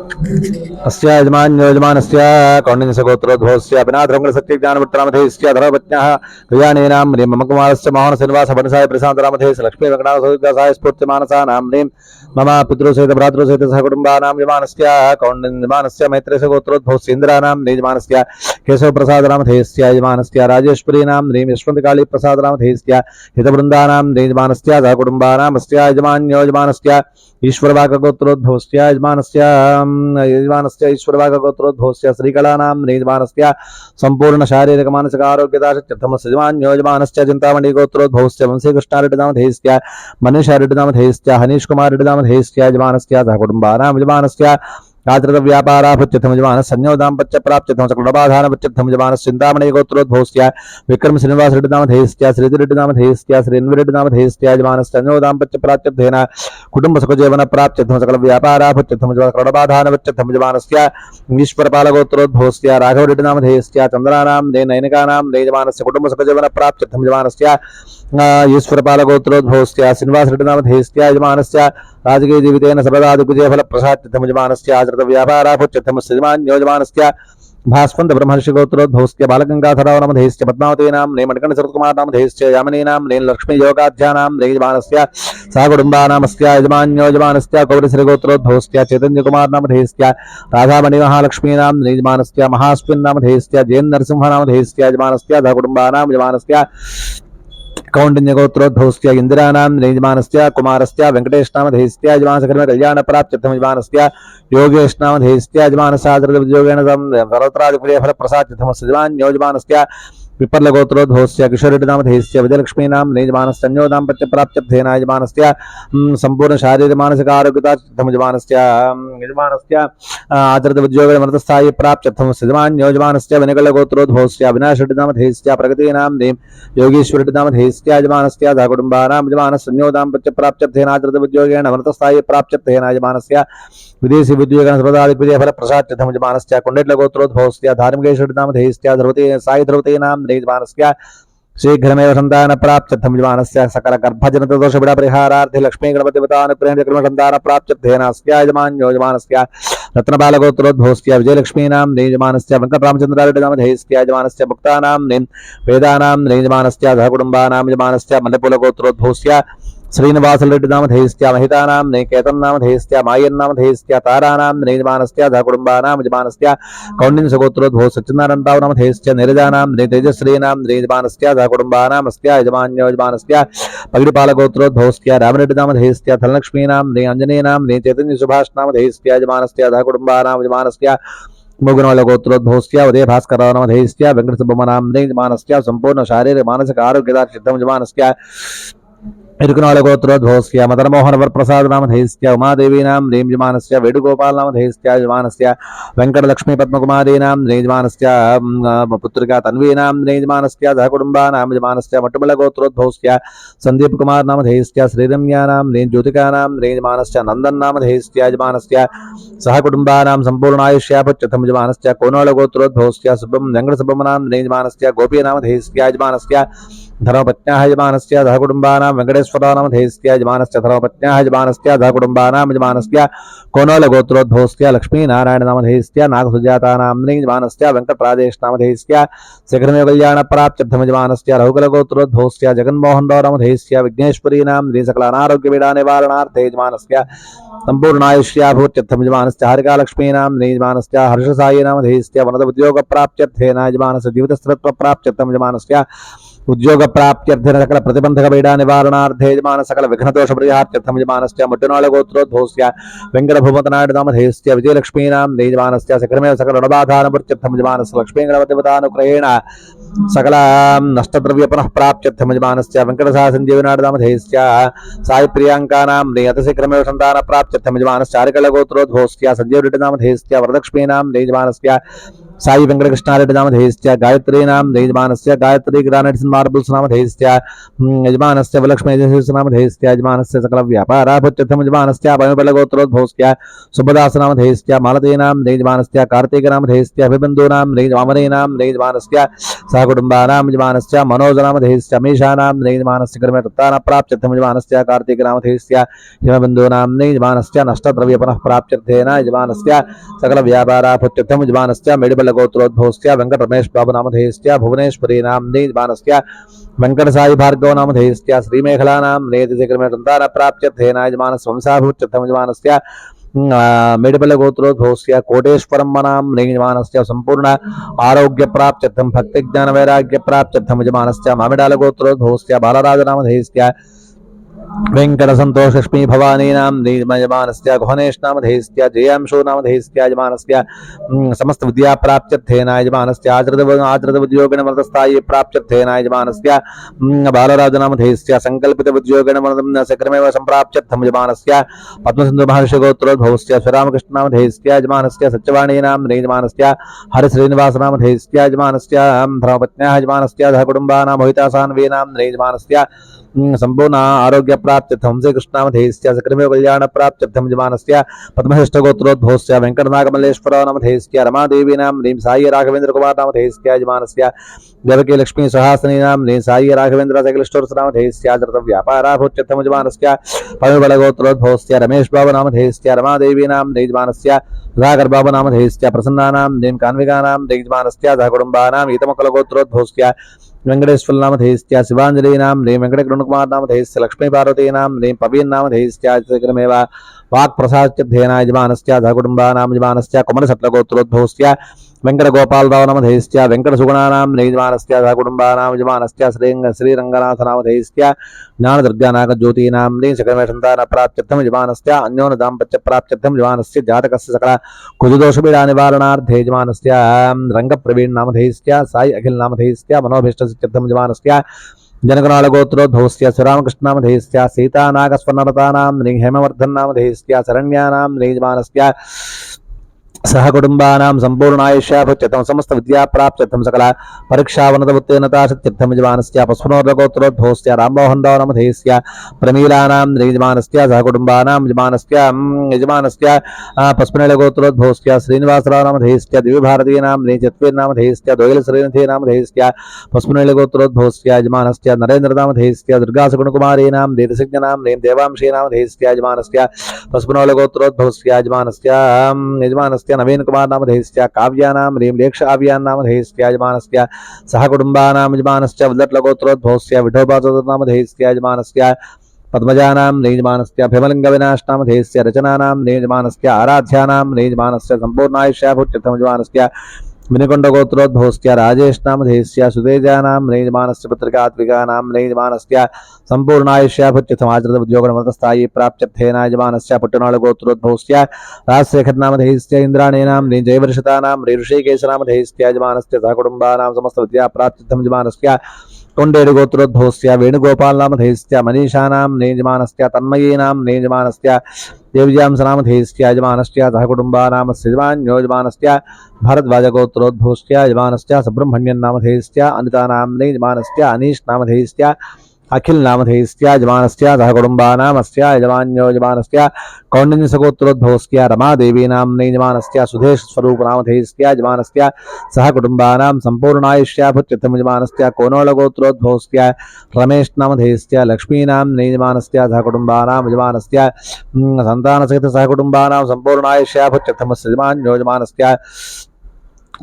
अस्य यजमान्योजमानस्य कौण्डिन्यसगोत्रोद्भवस्य विनाथरङ्गसत्यज्ञानवृत्तरामधेयस्य धर्मपत्न्याः क्रियाणीनां ह्रीं मम कुमारस्य मोहनश्रीनिवासभणसाय प्रशान्तरामधेयस्य लक्ष्मी वेङ्कटासुविद्यासाय स्फूर्तिमानसानां ह्रीं मम पितृसहित भ्रातृसहित सहकुटुम्बानां यजमानस्य कौण्डिन्यजमानस्य मैत्रेयसगोत्रोद्भवस्य इन्द्राणां यजमानस्य केशवप्रसादरामधेयस्य यजमानस्य राजेश्वरीनां ह्रीं यशवन्तकालीप्रसादरामधेयस्य हितवृन्दानां यजमानस्य सहकुटुम्बानामस्य यजमान्योजमानस्य ईश्वरवाकगोत्रोद्भवस्य यजमानस्य ईश्वरवाकगोत्रोद्भवस्य श्रीकलानां यजमानस्य संपूर्ण शारीरिक मानसिक आरोग्यदाशत्यर्थमस्य यजमान्योजमानस्य चिन्तामणिगोत्रोद्भवस्य वंशीकृष्णारेड्डिनामधेयस्य मनीषारेड्डिनामधेयस्य हनीश कुमारेड्डिनामधेयस्य यजमानस्य सहकुटुम्बानां यजमानस्य आदृतव्यापाराभुच्यथमजमान संयोदाम्पत्य प्राप्त्यथम सकलबाधानपत्यथमजमान चिंतामणि गोत्रोद्भवस्य विक्रम श्रीनिवास रेड्डिनामधेयस्य श्रीधरेड्डिनामधेयस्य श्रीन्वरेड्डिनामधेयस्य यजमान संयोदाम्पत्य प्राप्त्यर्थेन कुटुंब सुखजीवन प्राप्त्यथम सकल व्यापाराभुच्यथमजमान सकलबाधानपत्यथमजमानस्य ईश्वरपालगोत्रोद्भवस्य राघवरेड्डिनामधेयस्य चंद्रानां नैनिकानां यजमानस्य कुटुंब सुखजीवन प्राप्त्यथमजमानस्य ईश्वरपालगोत्रोद्भवस्य श्रीनिवास रेड्डिनामधेयस्य यजमानस्य राजकीय जीवितेन सर्वदा दिग्विजय फल प्रसाद्यथमजमानस्य आचृतव्यापाराभुच्यथमस्य यजमान्योजमानस्य भास्वंत ब्रह्मर्षि गोत्रोद्भवस्य बालगंगाधरावनामधेयस्य पद्मावतीनां नेमणिकण्ठ शरत्कुमारनामधेयस्य यामिनीनां नेन लक्ष्मी योगाध्यानां यजमानस्य सहकुटुम्बानामस्य यजमान्योजमानस्य कौरश्री गोत्रोद्भवस्य चैतन्यकुमारनामधेयस्य राधामणि महालक्ष्मीनां यजमानस्य महास्विन्नामधेयस्य जैन नरसिंहनामधेयस्य यजमानस्य सहकुटुम्बानां यजमानस्य कौंडिन्यगोत्रोद्भवस्य इंदिरानां यजमानस्य कुमारस्य वेंकटेशनामधेयस्य यजमानस्य कल्याण प्राप्त्यर्थम यजमानस्य योगेशनामधेयस्य यजमानसादृतविजयोगेन सर्वत्रादिप्रिय फल प्रसाद्यर्थमस्य यजमान्योजमानस्य विपर्लगोत्रोद्भवस्य किशोरेड्डिनामधेयस्य विजयलक्ष्मीनां यजमानस्य प्राप्त्यर्थेन यजमानस्य संपूर्ण शारीरिक मानसिक आरोग्यतार्थम यजमानस्य आदृतविजयोगमृतस्थायि प्राप्त्यर्थमस्य यजमान्योजमानस्य विनिकलगोत्रोद्भवस्य अविनाशरेड्डिनामधेयस्य प्रगतीनां योगीश्वरेड्डिनामधेयस्य यजमानस्य सहकुटुम्बानां यजमानसंयोदाम्पत्य प्राप्त्यर्थेन आदृतविजयोगेन अमृतस्थायि प्राप्त्यर्थेन यजमानस्य विदेशी विद्योगेन सर्वदादिप्रिय फल प्रसाद्यर्थम यजमानस्य कुण्डेट्लगोत्रोद्भवस्य धार्मिकेश्वरेड्डिनामधेयस्य ध्रुवते साई ध्रुवतीनां यजमानस्य शीघ्रमेव संतान प्राप्त्यर्थम यजमानस्य सकल गर्भजनित दोष बिड़ा परिहारार्थे लक्ष्मी गणपतिवतानुग्रहेण संतान प्राप्त्यर्थेन अस्य यजमान्योजमानस्य रत्नबालगोत्रोद्भवस्य विजयलक्ष्मीनां यजमानस्य वेंकटरामचंद्रारेड्डिनामधेयस्य यजमानस्य मुक्तानां वेदानां यजमानस्य सहकुटुम्बानां यजमानस्य मल्लपुलगोत्रोद्भवस्य श्रीनिवासरेड्डिनामधेयस्य महितानां केतन्नामधेयस्य मायन्नामधेयस्य तारानां यजमानस्य सहकुटुम्बानां यजमानस्य कौण्डिन्यसगोत्रोद्भवस्य सत्यनारायणरावनामधेयस्य नीरजानां तेजश्रीनां यजमानस्य सहकुटुम्बानामस्य यजमान्योजमानस्य पगिडिपालगोत्रोद्भवस्य रामरेड्डिनामधेयस्य धनलक्ष्मीनां आञ्जनेयनां चैतन्यसुभाषनामधेयस्य यजमानस्य सहकुटुम्बानां यजमानस्य मोगनवालगोत्रोद्भवस्य उदय भास्करनामधेयस्य वेंकटसुब्बमनां यजमानस्य संपूर्ण शारीरिक मानसिक आरोग्यदार्ढ्यं यजमानस्य इरुकुनालगोत्रोद्भवस्य मदनमोहन वरप्रसादनामधेयस्य उमादेवीनां यजमानस्य वेणुगोपालनामधेयस्य यजमानस्य वेंकटलक्ष्मी पद्मकुमारीनां यजमानस्य पुत्रिका तन्वीनां यजमानस्य सहकुटुम्बानां यजमानस्य मट्टुमलगोत्रोद्भवस्य सन्दीपकुमारनामधेयस्य श्रीरम्यानां ज्योतिकानां यजमानस्य नन्दन्नामधेयस्य यजमानस्य सहकुटुम्बानां सम्पूर्णायुष्याभुच्यथम यजमानस्य कोनोलगोत्रोद्भवस्य वेंकटसुब्बमनां यजमानस्य गोपीनामधेयस्य यजमानस्य धर्मपत्न्याः यजमानस्य सहकुटुम्बानां वेंकटेश्वरानामधेयस्य यजमानस्य धर्मपत्न्याः यजमानस्य सहकुटुम्बानां यजमानस्य कोनोलगोत्रोद्भवस्य लक्ष्मीनारायणनामधेयस्य नागसुजातानां यजमानस्य वेंकटराजेशनामधेयस्य शीघ्रमेव कल्याणप्राप्त्यर्थम यजमानस्य रघुकुलगोत्रोद्भवस्य जगन्मोहनरावनामधेयस्य विघ्नेश्वरीनां सकलानारोग्यपीडानिवारणार्थे यजमानस्य सम्पूर्णायुष्याभूत्यर्थम यजमानस्य हारिकालक्ष्मीनां यजमानस्य हर्षसायीनामधेयस्य वनदोद्योगप्राप्त्यर्थेन यजमानस्य जीवितस्थिरत्वप्राप्त्यर्थम यजमानस्य उद्योग प्राप्त्यर्थेन सकल प्रतिबंधक पीडा निवारणार्थे यजमान सकल विघ्नदोष परिहार्थ्यर्थम यजमानस्य मुट्टनाळगोत्रोद्भवस्य वेंकटभूपतनायकनामधेयस्य विजयलक्ष्मीनां यजमानस्य शीघ्रमेव सकल ऋणबाधानुवृत्त्यर्थम यजमानस्य लक्ष्मीगणपतिवतानुग्रहेण सकल नष्टद्रव्य पुनः प्राप्त्यर्थम यजमानस्य वेंकटसासञ्जीवनामधेयस्य साई प्रियांकानां अतिशीघ्रमेव संतान प्राप्त्यर्थम यजमानस्य चारिकलगोत्रोद्भवस्य संजीवरेड्डिनामधेयस्य वरदक्ष्मीनां यजमानस्य साई वेंकटकृष्णारेड्डिनामधेयस्य गायत्रीनां यजमानस्य गायत्री ग्रानैट्स् मार्बल्स नामधेयस्य यजमानस्य विलक्ष्मी एजेंसीज नामधेयस्य यजमानस्य सकल व्यापाराभुत्यर्थम यजमानस्य पविबलगोत्रोद्भवस्य सुभदास नामधेयस्य मालतीनां यजमानस्य कार्तिक नामधेयस्य अभिबन्धूनां वामनेनां यजमानस्य सहकुटुम्बानां यजमानस्य मनोज नामधेयस्य मीशानां यजमानस्य कर्मरत्तानां प्राप्त्यर्थम यजमानस्य कार्तिक नामधेयस्य हिमबन्धूनां यजमानस्य नष्टद्रव्य पुनः प्राप्त्यर्थेन यजमानस्य सकल व्यापाराभुत्यर्थम यजमानस्य मेडिबलगोत्रोद्भवस्य वेंकट रमेश बाबू नामधेयस्य भुवनेश्वरी नाम यजमानस्य वेंकट साई भार्गव नामधेयस्य श्रीमेखला नाम कर्मरत्तानां प्राप्त्यर्थेन यजमानस्य वंशाभूत्यर्थम यजमानस्य मेडिबलगोत्रोद्भवस्य कोटेश्वरं नाम यजमानस्य संपूर्ण आरोग्य प्राप्त्यर्थम भक्ति ज्ञान वैराग्य प्राप्त्यर्थम यजमानस्य मामिडालगोत्रोद्भवस्य बालराज नामधेयस्य वेंकट संतोष लक्ष्मी भवानी नाम यजमानस्य गहनेश नामधेयस्य जयांशो नामधेयस्य यजमानस्य समस्त विद्या प्राप्त्यर्थेन यजमानस्य आचरित उद्योगेन मृतस्थायी प्राप्त्यर्थेन यजमानस्य बालराज नामधेयस्य संकल्पित उद्योगेन सक्रमेव संप्राप्त्यर्थम यजमानस्य पद्मसिंधु महर्षि गोत्रोद्भवस्य श्रीरामकृष्ण नामधेयस्य यजमानस्य सत्यवाणी नाम यजमानस्य हरि श्रीनिवास नामधेयस्य यजमानस्य धर्मपत्न्याः यजमानस्य सहकुटुम्बानां मोहितासान्वी नाम यजमानस्य संपूर्ण आरोग्य प्राप्त्यर्थम श्री कृष्णामधेयस्य सकर्मेव कल्याण प्राप्त्यर्थम यजमानस्य पद्मश्रेष्ठ गोत्रोद्भवस्य वेंकटनागमल्लेश्वर नामधेयस्य रमादेवी नाम साई राघवेंद्र कुमार नामधेयस्य यजमानस्य देवकी लक्ष्मी सुहासिनी नाम साई राघवेंद्र सकलस्टोर्स नामधेयस्य आचरित व्यापाराभूत्यर्थम यजमानस्य पविबलगोत्रोद्भवस्य रमेश बाबू नामधेयस्य रमादेवी नाम यजमानस्य सुधाकर बाबू नामधेयस्य प्रसन्ना नाम कान्विका नाम यजमानस्य सहकुटुम्बानां हितमकलगोत्रोद्भवस्य वेंकटेश्वर नामधेयस्य शिवांजलि नाम वेंकटकृष्णकुमार नामधेयस्य लक्ष्मी पार्वती नाम पवीन नामधेयस्य क्रमेव वाक्प्रसाद्यर्थेन यजमानस्य सहकुटुम्बानां यजमानस्य कुमरसट्लगोत्रोद्भवस्य वेंकटगोपालराव नामधेयस्य वेंकटसुगुणानां यजमानस्य सहकुटुम्बानां यजमानस्य श्रीरंगनाथ नामधेयस्य ज्ञानदुर्गानागज्योतीनां सकलमेषन्तान प्राप्त्यर्थम यजमानस्य अन्योन दाम्पत्य प्राप्त्यर्थम यजमानस्य जातकस्य सकल कुजदोषपीडा निवारणार्थे यजमानस्य रंगप्रवीण नामधेयस्य साई अखिल नामधेयस्य मनोभीष्टसिद्ध्यर्थम यजमानस्य जनकनालगोत्रोद्भवस्य श्रीरामकृष्ण नामधेयस्य सीतानागस्वर्णरतानां हेमवर्धन नामधेयस्य शरण्यानां यजमानस्य सहकुटुम्बानां संपूर्णायुष्याभुत्यर्थम समस्त विद्या प्राप्त्यर्थम सकल परीक्षावनत उत्तीर्णताशत्यर्थम यजमानस्य पस्पुनोर्गोत्रोद्भवस्य राममोहन राव नामधेयस्य प्रमीलानां यजमानस्य सहकुटुम्बानां यजमानस्य पस्पुनेलगोत्रोद्भवस्य श्रीनिवासराव नामधेयस्य दिव्यभारतीनां चत्वेर्नामधेयस्य दोयल श्रीनिधि नामधेयस्य पस्पुनेलगोत्रोद्भवस्य यजमानस्य नरेन्द्र नामधेयस्य दुर्गासुगुणकुमारीनां देवसिज्ञनां देवांशी नामधेयस्य यजमानस्य पस्पुनेलगोत्रोद्भवस्य यजमानस्य नवीन कुमार नामधेयस्य काव्यानां लेक्ष आव्यान नामधेयस्य यजमानस्य सहकुटुम्बानां यजमानस्य वल्लट्लगोत्रोद्भवस्य विठोबाचोदर नामधेयस्य यजमानस्य पद्मजानां यजमानस्य भीमलिंगविनाश नामधेयस्य रचनानां यजमानस्य आराध्यानां यजमानस्य संपूर्णायुष्याभूत्यर्थम यजमानस्य विनिकुंडगोत्रोद्भवस्य राजेश नामधेयस्य सुतेजानां यजमानस्य पुत्रिकात्विकानां यजमानस्य संपूर्णायुष्याभूत्यर्थम आचरित उद्योगमतस्थायी प्राप्त्यर्थेन यजमानस्य पुट्टनाळगोत्रोद्भवस्य राजशेखर नामधेयस्य इंद्राणीनां जयवर्षितानां ऋषिकेश नामधेयस्य यजमानस्य सहकुटुम्बानां समस्त विद्या प्राप्त्यर्थम यजमानस्य कोंडेडु गोत्रोद्भवस्य वेणुगोपाल नामधेयस्य मनीषानां यजमानस्य तन्मयीनां यजमानस्य देव्यांश नामधेयस्य यजमानस्य सहकुटुम्बानां यजमान्यो यजमानस्य भारद्वाज गोत्रोद्भवस्य यजमानस्य सुब्रह्मण्यन नामधेयस्य अनितानां यजमानस्य अनीश नामधेयस्य अखिल नामधेयस्य यजमानस्य सहकुटुम्बानामस्य यजमान्यो यजमानस्य कौंडिन्यसगोत्रोद्भवस्य रमादेवी नाम यजमानस्य सुधेश स्वरूप नामधेयस्य यजमानस्य सहकुटुम्बानां संपूर्णायुष्याभूत्यर्थम यजमानस्य कोनोलगोत्रोद्भवस्य रमेश नामधेयस्य लक्ष्मीनां यजमानस्य सहकुटुम्बानां यजमानस्य संतानसहित सहकुटुम्बानां संपूर्णायुष्याभूत्यर्थम यजमान्यो यजमानस्य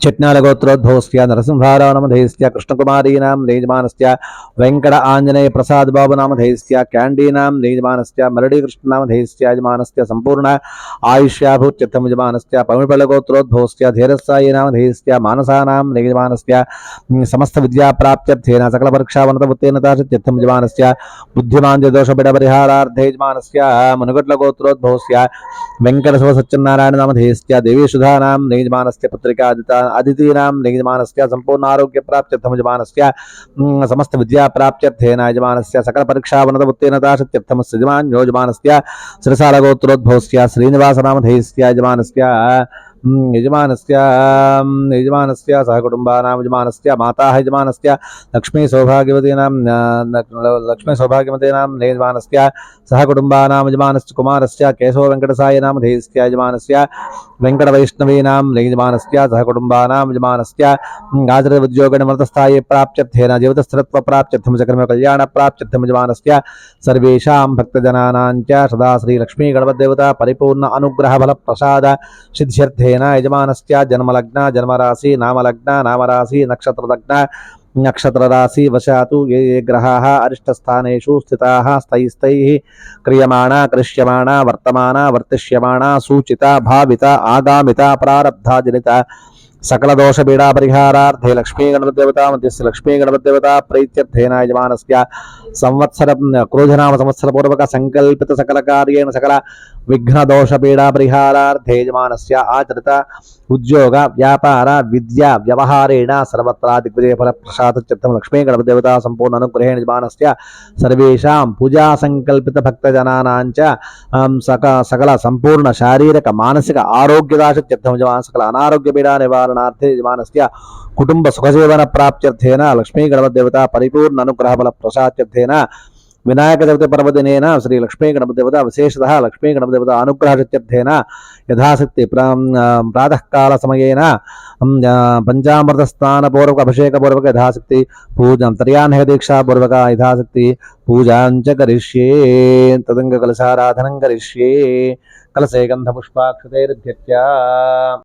चट्नालगोत्रोद्भवस्य नरसिंहाराव नामधेयस्य कृष्णकुमारीनां यजमानस्य वेंकट आंजनेय प्रसाद बाबू नामधेयस्य कैंडीनां यजमानस्य मरड़ी कृष्ण नामधेयस्य यजमानस्य संपूर्ण आयुष्याभूत्यर्थम यजमानस्य पविबलगोत्रोद्भवस्य धीरसाई नामधेयस्य मानसानां यजमानस्य समस्त विद्या प्राप्त्यर्थेन सकल परीक्षावनत उत्तीर्णताशत्यर्थम यजमानस्य बुद्धिमान दोषपीडपरिहारार्थे यजमानस्य मुनुगट्लगोत्रोद्भवस्य वेंकटसव सत्यनारायण नामधेयस्य देवी सुधानां यजमानस्य पुत्रिका अदितीनां यजमानस्य संपूर्ण आरोग्य प्राप्त्यर्थम यजमानस्य समस्त विद्या प्राप्त्यर्थेन यजमानस्य सकल परीक्षावनत उत्तीर्णताशत्यर्थम यजमान्यो यजमानस्य श्रीसालगोत्रोद्भवस्य श्रीनिवास नामधेयस्य यजमानस्य यजमानस्य सह कुटुम्बानां यजमानस्य माता यजमानस्य लक्ष्मी सौभाग्यवतीनां यजमानस्य सह कुटुम्बानां यजमानस्य कुमारस्य केशव वेङ्कटसाय नामधेयस्य यजमानस्य वेङ्कटवैष्णवीनां यजमानस्य सह कुटुम्बानां यजमानस्य आचरणोद्योगनिमृतस्थाये प्राप्त्यर्थेन जीवितस्थिरत्वप्राप्त्यर्थं सकर्म कल्याणप्राप्त्यर्थं यजमानस्य सर्वेषां भक्तजनानां च सदा श्रीलक्ष्मी गणपतिदेवता परिपूर्ण अनुग्रहफलप्रसाद सिद्ध्यर्थेन यजमानस्य जन्मलग्न जन्मराशि नामराशि नक्षत्रलग्न नक्षत्रराशि वशातु ये ग्रहाः अरिष्टस्थानेषु स्थिताः स्थैः क्रियमाणा करिष्यमाणा वर्तमाना वर्तिष्यमाणा सूचिता भाविता आगामिता प्रारब्धाजनिता सकल दोष पीड़ा परिहारार्थे लक्ष्मी गणपतिदेवता मध्यस्य लक्ष्मी गणपतिदेवता प्रीत्यर्थेन यजमानस्य संवत्सर क्रोधनाम संवत्सर पूर्वक संकल्पित सकल कार्येण सकल विघ्न दोष पीड़ा परिहारार्थे यजमानस्य आचरित उद्योग व्यापार विद्या व्यवहारेण सर्वत्र दिग्विजय फल प्रसाद चित्तं लक्ष्मी गणपतिदेवता संपूर्ण अनुग्रहेण यजमानस्य सर्वेषां पूजा संकल्पित भक्तजनानां च सकल संपूर्ण शारीरिक मानसिक आरोग्यदाश चित्तं यजमान सकल अनारोग्य पीड़ा निवारणार्थे यजमानस्य कुटुंब सुखजीवन प्राप्त्यर्थेन लक्ष्मी गणपतिदेवता परिपूर्ण अनुग्रह फल प्रसाद्यर्थेन विनायक चतुर्थी पर्वदिनेन श्री लक्ष्मी गणपतिदेवता विशेषतः लक्ष्मी गणपतिदेवता अनुग्रहत्यर्थेन यथाशक्ति प्रातःकाल समयेन पंचामृत स्नान पूर्वक अभिषेक पूर्वक यथाशक्ति पूजा त्रयान्ह दीक्षा पूर्वक यथाशक्ति पूजां च करिष्ये तदंग कलशाराधनं करिष्ये कलशे गंधपुष्पाक्षतैर्भ्यच्च